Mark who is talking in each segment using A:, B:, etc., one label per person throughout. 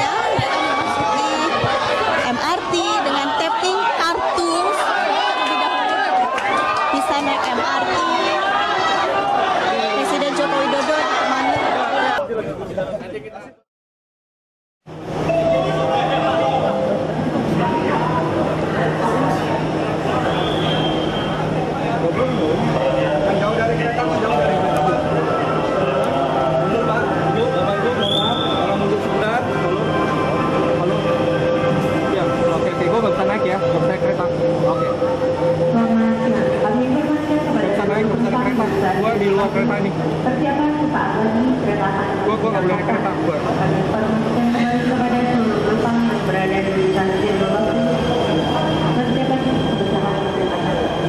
A: area mereka memasuki MRT dengan tapping kartu terlebih dahulu bisa naik MRT. Presiden Joko Widodo ditemani.
B: Di luar kereta ini.
C: Persiapan sesaat lagi kereta
B: Gua nggak boleh naik kereta. Gua.
C: Kembali kepada seluruh penumpang yang berada di stasiun Lebak Bulus.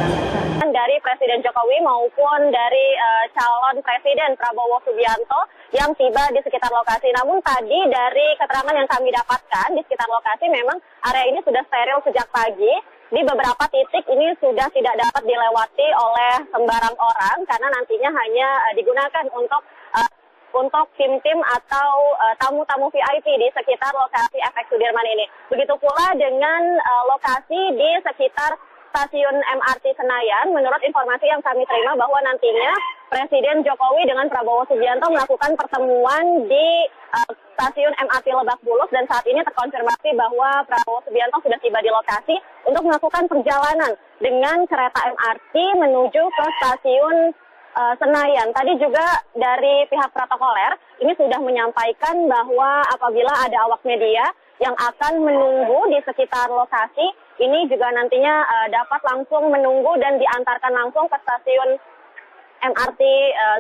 C: Persiapan
D: dari Presiden Jokowi maupun dari calon Presiden Prabowo Subianto yang tiba di sekitar lokasi. Namun tadi dari keterangan yang kami dapatkan di sekitar lokasi memang area ini sudah steril sejak pagi. Di beberapa titik ini sudah tidak dapat dilewati oleh sembarang orang karena nantinya hanya digunakan untuk tim-tim atau tamu-tamu VIP di sekitar lokasi efek Sudirman ini. Begitu pula dengan lokasi di sekitar stasiun MRT Senayan. Menurut informasi yang kami terima bahwa nantinya Presiden Jokowi dengan Prabowo Subianto melakukan pertemuan di stasiun MRT Lebak Bulus dan saat ini terkonfirmasi bahwa Prabowo Subianto sudah tiba di lokasi untuk melakukan perjalanan dengan kereta MRT menuju ke stasiun Senayan. Tadi juga dari pihak protokoler ini sudah menyampaikan bahwa apabila ada awak media yang akan menunggu di sekitar lokasi, ini juga nantinya dapat langsung menunggu dan diantarkan langsung ke stasiun MRT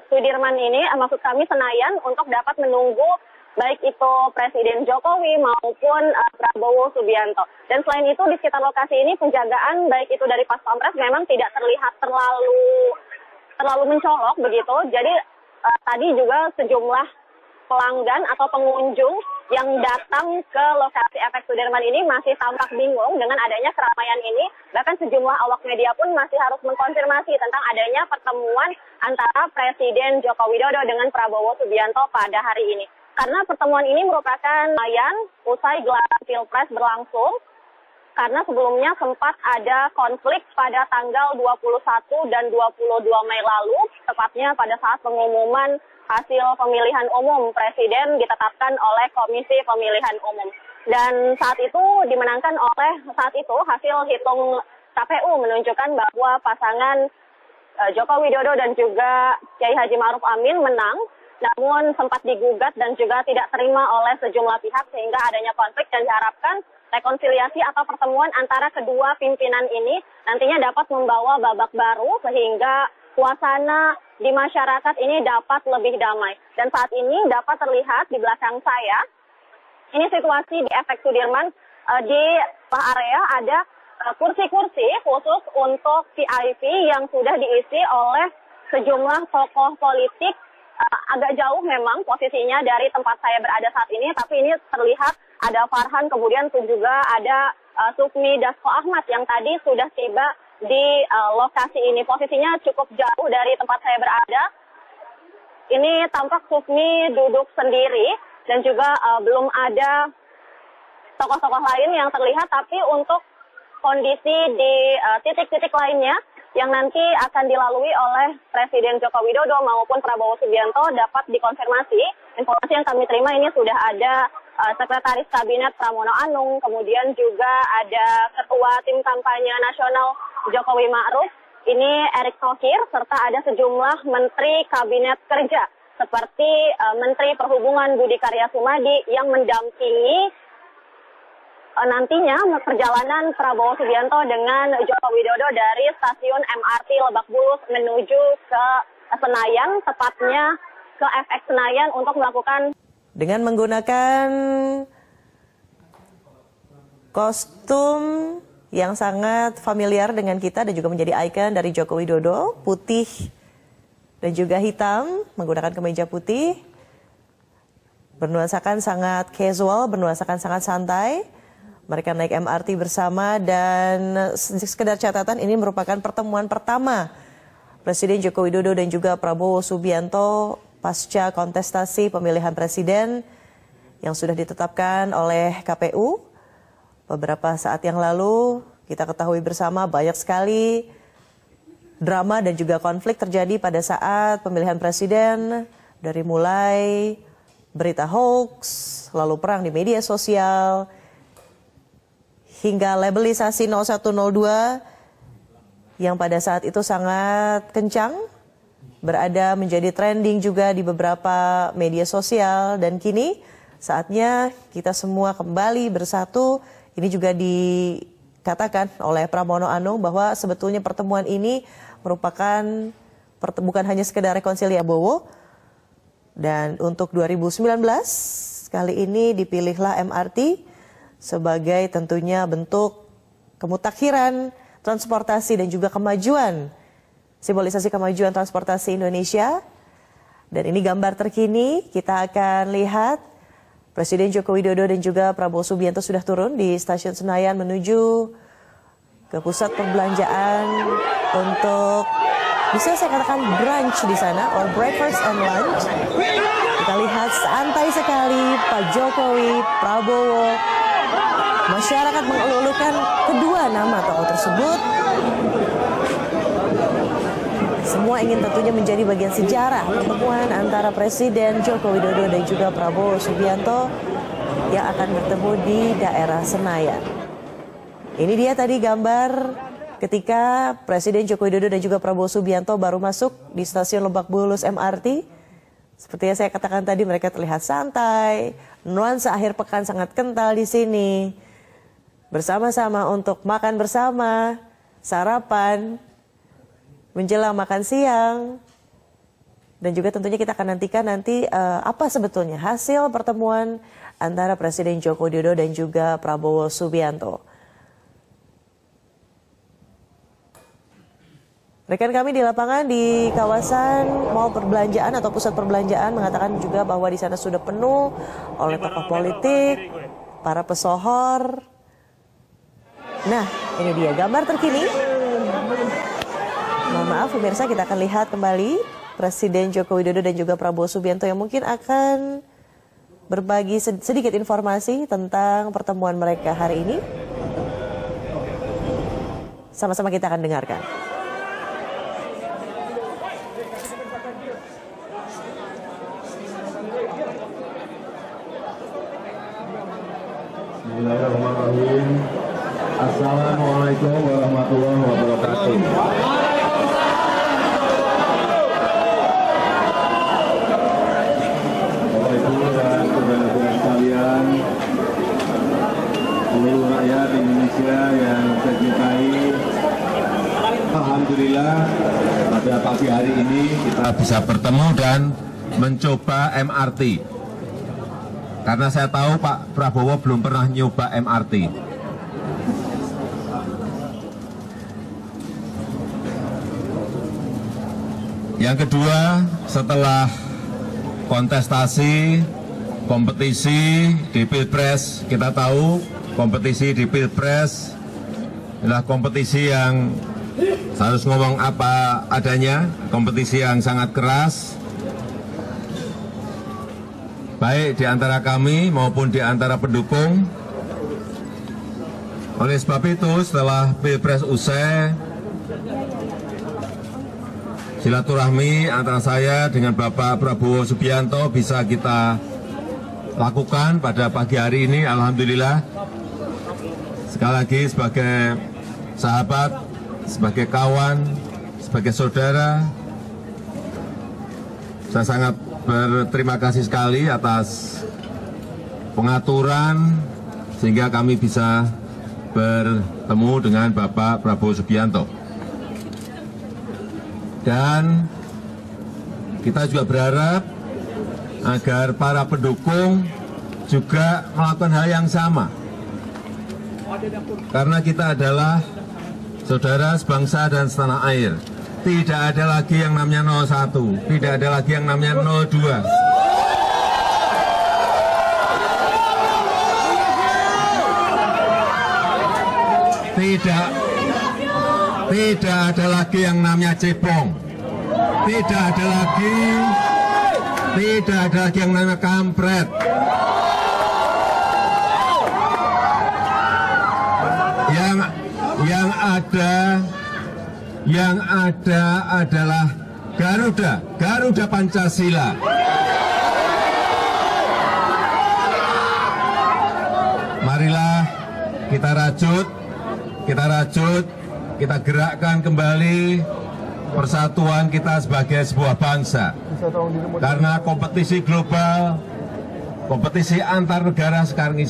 D: Sudirman ini, maksud kami Senayan, untuk dapat menunggu baik itu Presiden Jokowi maupun Prabowo Subianto. Dan selain itu di sekitar lokasi ini penjagaan baik itu dari Pas Pampres memang tidak terlihat terlalu mencolok begitu. Jadi tadi juga sejumlah pelanggan atau pengunjung yang datang ke lokasi efek Sudirman ini masih tampak bingung dengan adanya keramaian ini. Bahkan sejumlah awak media pun masih harus mengkonfirmasi tentang adanya pertemuan antara Presiden Joko Widodo dengan Prabowo Subianto pada hari ini. Karena pertemuan ini merupakan layan usai gelaran Pilpres berlangsung, karena sebelumnya sempat ada konflik pada tanggal 21 dan 22 Mei lalu, tepatnya pada saat pengumuman hasil pemilihan umum Presiden ditetapkan oleh Komisi Pemilihan Umum. Dan saat itu dimenangkan hasil hitung KPU menunjukkan bahwa pasangan Joko Widodo dan juga Kiai Haji Ma'ruf Amin menang, namun sempat digugat dan juga tidak terima oleh sejumlah pihak sehingga adanya konflik dan diharapkan rekonsiliasi atau pertemuan antara kedua pimpinan ini nantinya dapat membawa babak baru sehingga suasana di masyarakat ini dapat lebih damai. Dan saat ini dapat terlihat di belakang saya, ini situasi di efek Sudirman, di area ada kursi-kursi khusus untuk VIP yang sudah diisi oleh sejumlah tokoh politik. Agak jauh memang posisinya dari tempat saya berada saat ini, tapi ini terlihat ada Farhan, kemudian juga ada Sufmi Dasko Ahmad yang tadi sudah tiba di lokasi ini. Posisinya cukup jauh dari tempat saya berada. Ini tampak Sufmi duduk sendiri dan juga belum ada tokoh-tokoh lain yang terlihat, tapi untuk kondisi di titik-titik lainnya yang nanti akan dilalui oleh Presiden Joko Widodo maupun Prabowo Subianto dapat dikonfirmasi. Informasi yang kami terima ini sudah ada Sekretaris Kabinet Pramono Anung, kemudian juga ada Ketua Tim Kampanye Nasional Jokowi Ma'ruf, ini Erick Thohir, serta ada sejumlah Menteri Kabinet Kerja seperti Menteri Perhubungan Budi Karya Sumadi yang mendampingi nantinya perjalanan Prabowo Subianto dengan Joko Widodo dari stasiun MRT Lebak Bulus menuju ke Senayan, tepatnya ke FX Senayan untuk melakukan
E: dengan menggunakan kostum yang sangat familiar dengan kita dan juga menjadi ikon dari Joko Widodo, putih dan juga hitam, menggunakan kemeja putih, bernuansakan sangat casual, bernuansakan sangat santai. Mereka naik MRT bersama dan sekedar catatan ini merupakan pertemuan pertama Presiden Joko Widodo dan juga Prabowo Subianto pasca kontestasi pemilihan presiden yang sudah ditetapkan oleh KPU. Beberapa saat yang lalu kita ketahui bersama banyak sekali drama dan juga konflik terjadi pada saat pemilihan presiden, dari mulai berita hoax, lalu perang di media sosial, hingga labelisasi 0102 yang pada saat itu sangat kencang, berada menjadi trending juga di beberapa media sosial. Dan kini saatnya kita semua kembali bersatu. Ini juga dikatakan oleh Pramono Anung bahwa sebetulnya pertemuan ini merupakan bukan hanya sekedar rekonsiliasi Prabowo. Dan untuk 2019 kali ini dipilihlah MRT sebagai tentunya bentuk kemutakhiran transportasi dan juga kemajuan, simbolisasi kemajuan transportasi Indonesia. Dan ini gambar terkini, kita akan lihat Presiden Joko Widodo dan juga Prabowo Subianto sudah turun di Stasiun Senayan menuju ke pusat perbelanjaan untuk, bisa saya katakan, brunch di sana, or breakfast and lunch. Kita lihat santai sekali Pak Jokowi, Prabowo, masyarakat mengelulukan kedua nama tokoh tersebut. Semua ingin tentunya menjadi bagian sejarah pertemuan antara Presiden Joko Widodo dan juga Prabowo Subianto yang akan bertemu di daerah Senayan. Ini dia tadi gambar ketika Presiden Joko Widodo dan juga Prabowo Subianto baru masuk di stasiun Lebak Bulus MRT. Seperti yang saya katakan tadi, mereka terlihat santai, nuansa akhir pekan sangat kental di sini. Bersama-sama untuk makan bersama, sarapan, menjelang makan siang. Dan juga tentunya kita akan nantikan nanti apa sebetulnya hasil pertemuan antara Presiden Joko Widodo dan juga Prabowo Subianto. Rekan kami di lapangan di kawasan mall perbelanjaan atau pusat perbelanjaan mengatakan juga bahwa di sana sudah penuh oleh tokoh politik, para pesohor. Nah, ini dia gambar terkini. Mohon maaf pemirsa, kita akan lihat kembali Presiden Joko Widodo dan juga Prabowo Subianto yang mungkin akan berbagi sedikit informasi tentang pertemuan mereka hari ini. Sama-sama kita akan dengarkan.
F: Bismillahirrahmanirrahim. Assalamualaikum warahmatullahi wabarakatuh. Bapak Ibu dan saudara-saudara sekalian, seluruh rakyat Indonesia yang saya cintai, alhamdulillah pada pagi hari ini kita bisa bertemu dan mencoba MRT. Karena saya tahu Pak Prabowo belum pernah nyoba MRT. Yang kedua, setelah kontestasi, kompetisi di Pilpres, kita tahu kompetisi di Pilpres adalah kompetisi yang harus ngomong apa adanya, kompetisi yang sangat keras. Baik di antara kami maupun di antara pendukung. Oleh sebab itu, setelah Pilpres usai, silaturahmi antara saya dengan Bapak Prabowo Subianto bisa kita lakukan pada pagi hari ini. Alhamdulillah. Sekali lagi sebagai sahabat, sebagai kawan, sebagai saudara, saya sangat berterima kasih sekali atas pengaturan sehingga kami bisa bertemu dengan Bapak Prabowo Subianto. Dan kita juga berharap agar para pendukung juga melakukan hal yang sama. Karena kita adalah saudara sebangsa dan setanah air. Tidak ada lagi yang namanya 01, tidak ada lagi yang namanya 02. Tidak ada lagi yang namanya cebong. Tidak ada lagi yang namanya kampret. yang ada adalah Garuda Pancasila. Marilah kita rajut, kita gerakkan kembali persatuan kita sebagai sebuah bangsa. Karena kompetisi global, kompetisi antar negara sekarang ini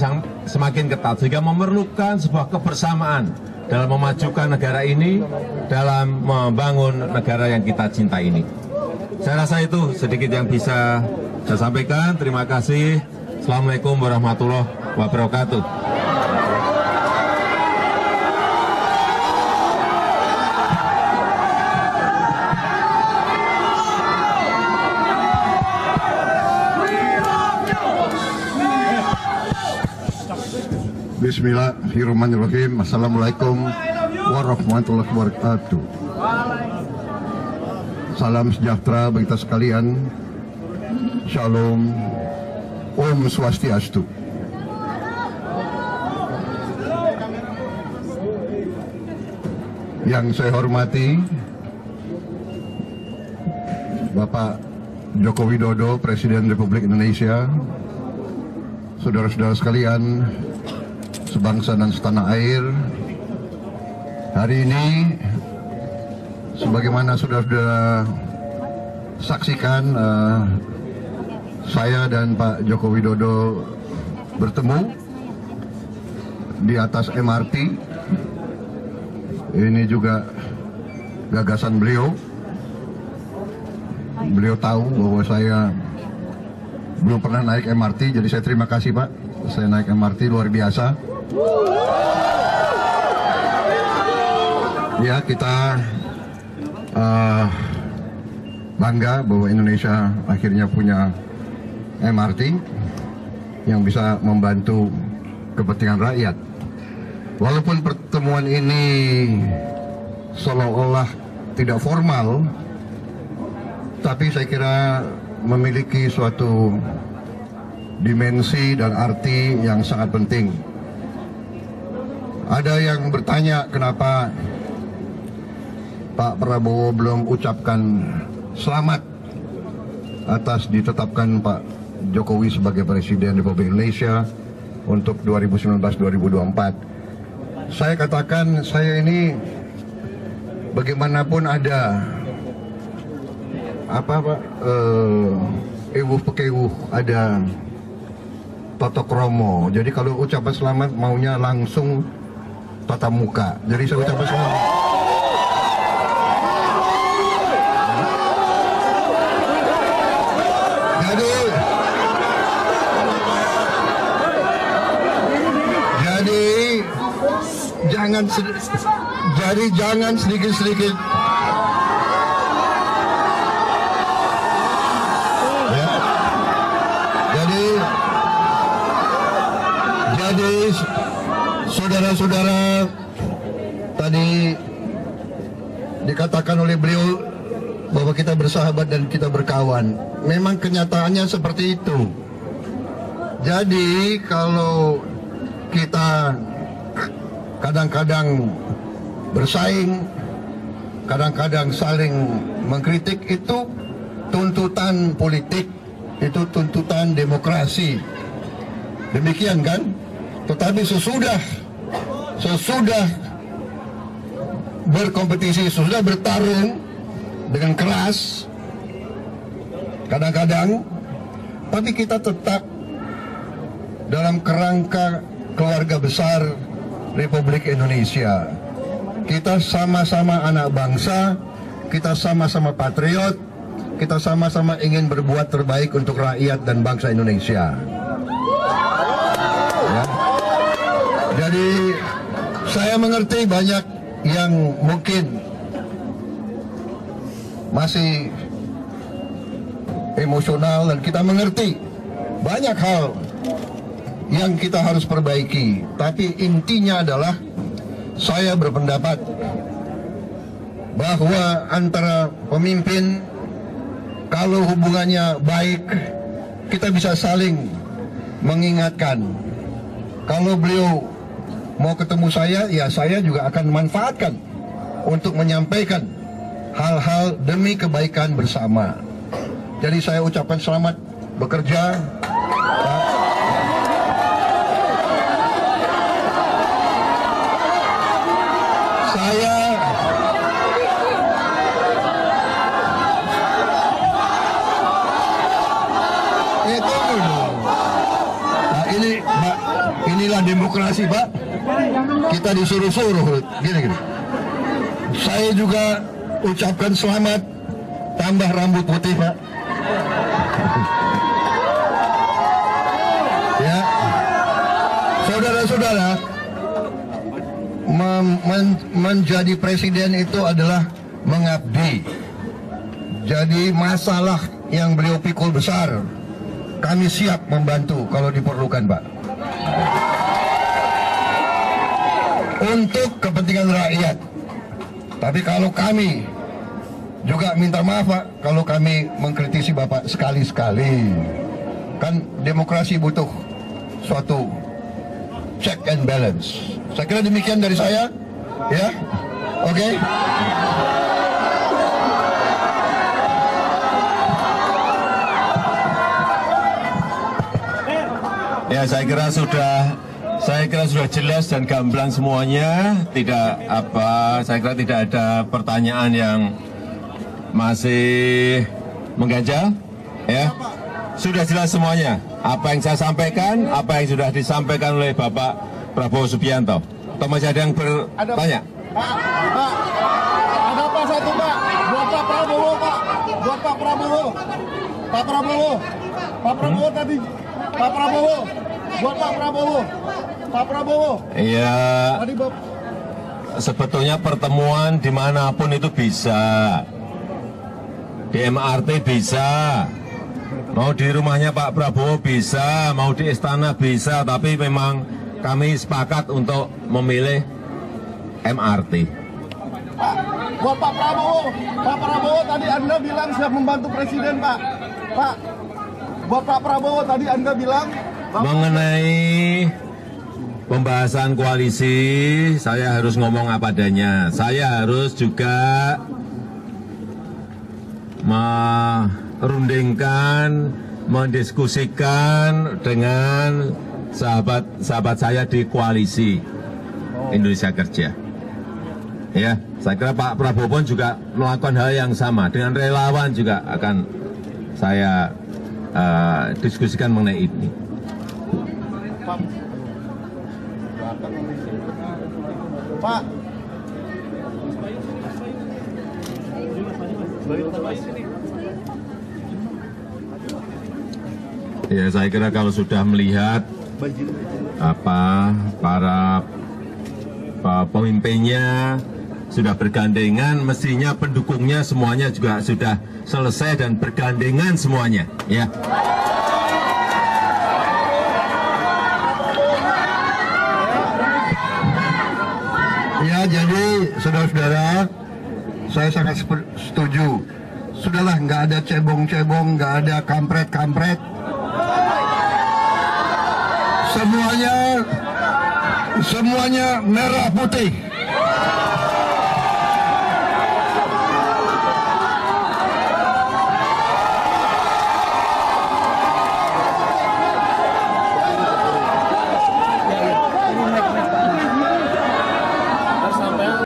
F: semakin ketat, sehingga memerlukan sebuah kebersamaan dalam memajukan negara ini, dalam membangun negara yang kita cintai ini. Saya rasa itu sedikit yang bisa saya sampaikan. Terima kasih. Assalamualaikum warahmatullahi wabarakatuh.
G: Bismillahirrahmanirrahim. Assalamualaikum warahmatullahi wabarakatuh. Salam sejahtera bagi kita sekalian. Shalom. Om Swastiastu. Yang saya hormati Bapak Joko Widodo, Presiden Republik Indonesia, saudara-saudara sekalian, sebangsa dan setanah air. Hari ini, sebagaimana sudah saksikan, saya dan Pak Joko Widodo bertemu di atas MRT. Ini juga gagasan beliau. Beliau tahu bahwa saya belum pernah naik MRT, jadi saya terima kasih Pak. Saya naik MRT luar biasa. Ya, kita bangga bahwa Indonesia akhirnya punya MRT yang bisa membantu kepentingan rakyat. Walaupun pertemuan ini seolah-olah tidak formal, tapi saya kira memiliki suatu dimensi dan arti yang sangat penting. Ada yang bertanya kenapa Pak Prabowo belum ucapkan selamat atas ditetapkan Pak Jokowi sebagai Presiden Republik Indonesia untuk 2019-2024. Saya katakan, saya ini bagaimanapun ada apa Pak, ewuh pekewuh, ada totok romo. Jadi kalau ucapan selamat maunya langsung tatap muka. Jadi saya ucapkan selamat. Jadi jangan sedikit-sedikit ya. Jadi saudara-saudara, tadi dikatakan oleh beliau bahwa kita bersahabat dan kita berkawan. Memang kenyataannya seperti itu. Jadi kalau kita kadang-kadang bersaing, kadang-kadang saling mengkritik, itu tuntutan politik, itu tuntutan demokrasi. Demikian kan? Tetapi sesudah berkompetisi, sesudah bertarung dengan keras, kadang-kadang, tapi kita tetap dalam kerangka keluarga besar Republik Indonesia. Kita sama-sama anak bangsa, kita sama-sama patriot, kita sama-sama ingin berbuat terbaik untuk rakyat dan bangsa Indonesia. Ya. Jadi saya mengerti banyak yang mungkin masih emosional, dan kita mengerti banyak hal yang kita harus perbaiki. Tapi intinya adalah saya berpendapat bahwa antara pemimpin, kalau hubungannya baik, kita bisa saling mengingatkan. Kalau beliau mau ketemu saya, ya saya juga akan manfaatkan untuk menyampaikan hal-hal demi kebaikan bersama. Jadi saya ucapkan selamat bekerja. Inilah demokrasi, Pak. Kita disuruh-suruh gini. Saya juga ucapkan selamat tambah rambut putih, Pak. Ya, saudara-saudara, menjadi presiden itu adalah mengabdi. Jadi masalah yang beliau pikul besar, kami siap membantu kalau diperlukan, Pak. Untuk kepentingan rakyat. Tapi kalau kami juga minta maaf, Pak, kalau kami mengkritisi Bapak sekali-sekali. Kan demokrasi butuh suatu check and balance. Saya kira demikian dari saya. Ya, oke.
F: Ya, saya kira sudah jelas dan gamblang semuanya. Saya kira tidak ada pertanyaan yang masih mengganjal. Ya, sudah jelas semuanya. Apa yang saya sampaikan, apa yang sudah disampaikan oleh Bapak Prabowo Subianto. Atau masih ada yang bertanya?
H: Pak, ada Pak satu, Pak, buat Pak Prabowo, Pak, buat Pak Prabowo, Pak Prabowo tadi, Pak Prabowo, buat Pak Prabowo.
F: Iya. Sebetulnya pertemuan dimanapun itu bisa. Di MRT bisa. Mau di rumahnya Pak Prabowo bisa, mau di istana bisa, tapi memang kami sepakat untuk memilih MRT.
H: Pak, buat Pak Prabowo tadi Anda bilang siap membantu Presiden, Pak. Pak, buat Pak Prabowo tadi Anda bilang
F: mengenai pembahasan koalisi, saya harus ngomong apa adanya. Saya harus juga merundingkan, mendiskusikan dengan sahabat saya di koalisi Indonesia Kerja. Ya, saya kira Pak Prabowo pun juga melakukan hal yang sama. Dengan relawan juga akan saya diskusikan mengenai ini.
H: Pak.
F: Ya, saya kira kalau sudah melihat para pemimpinnya sudah bergandengan, mestinya pendukungnya semuanya juga sudah selesai dan bergandengan semuanya, ya.
G: Ya, jadi saudara-saudara, saya sangat setuju. Sudahlah, nggak ada cebong-cebong, nggak ada kampret-kampret. Semuanya merah putih.